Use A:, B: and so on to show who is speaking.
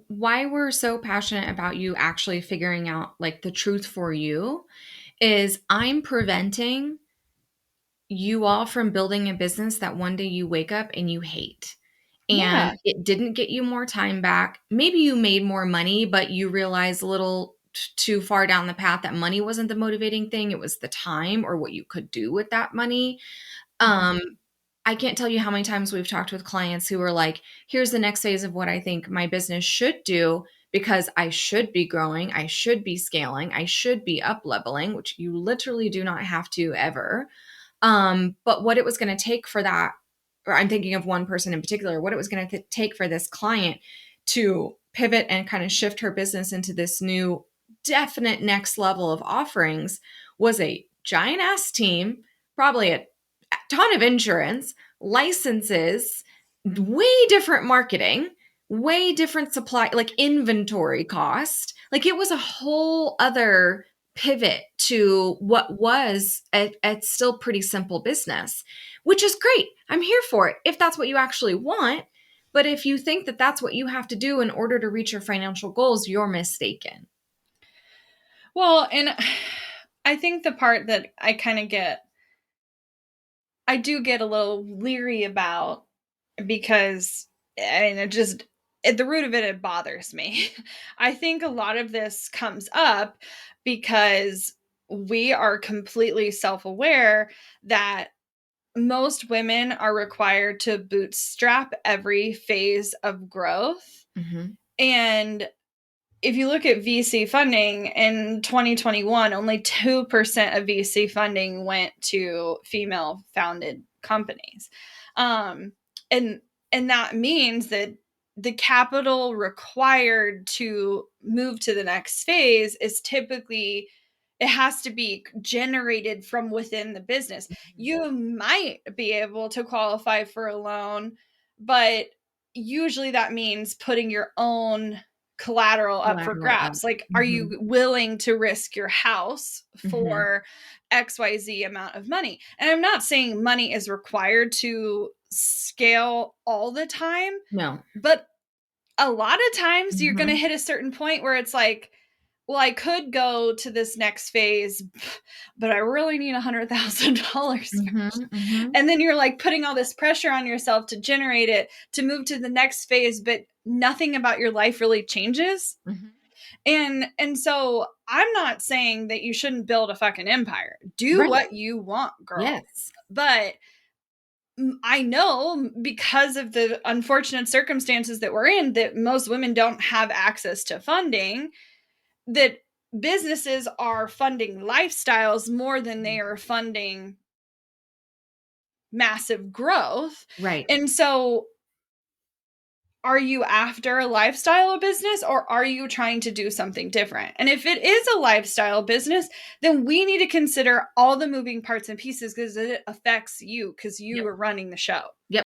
A: why we're so passionate about you actually figuring out like the truth for you is I'm preventing you all from building a business that one day you wake up and you hate.
B: Yeah.
A: And it didn't get you more time back. Maybe you made more money, but you realized a little too far down the path that money wasn't the motivating thing. It was the time or what you could do with that money.
B: Mhm.
A: Um, I can't tell you how many times we've talked with clients who are like, here's the next phase of what I think my business should do because I should be growing, I should be scaling, I should be up leveling, which you literally do not have to ever. But what it was going to take for that, or I'm thinking of one person in particular, what it was going to take for this client to pivot and kind of shift her business into this new, definite next level of offerings was a giant ass team, probably a ton of insurance, licenses, way different marketing, way different supply, like inventory cost. Like it was a whole other pivot to what was a still pretty simple business, which is great. I'm here for it if that's what you actually want. But if you think that that's what you have to do in order to reach your financial goals, you're mistaken.
B: Well, and I think the part that I do get a little leery about because I mean, it just at the root of it, it bothers me. I think a lot of this comes up because we are completely self aware that most women are required to bootstrap every phase of growth.
A: Mm-hmm.
B: And if you look at VC funding in 2021, only 2% of VC funding went to female founded companies. Um, and and that means that the capital required to move to the next phase is typically it has to be generated from within the business. You might be able to qualify for a loan, but usually that means putting your own collateral up for
A: Collateral up.
B: grabs. Like, are
A: Mm-hmm.
B: you willing to risk your house
A: Mm-hmm.
B: for XYZ amount of money? And I'm not saying money is required to scale all the time,
A: No.
B: but a lot of times you're going to
A: Mm-hmm.
B: hit a certain point where it's like, well, I could go to this next phase, but I really need $100,000.
A: Mm-hmm. Mm-hmm.
B: And then you're like putting all this pressure on yourself to generate it, to move to the next phase, but nothing about your life really changes.
A: Mm-hmm.
B: And so I'm not saying that you shouldn't build a fucking empire. Do
A: Right.
B: what you want, girl.
A: Yes.
B: But I know because of the unfortunate circumstances that we're in that most women don't have access to funding, that businesses are funding lifestyles more than they are funding massive growth.
A: Right.
B: And so are you after a lifestyle business or are you trying to do something different? And if it is a lifestyle business, then we need to consider all the moving parts and pieces because it affects you because you
A: Yep.
B: are running the show.
A: Yep.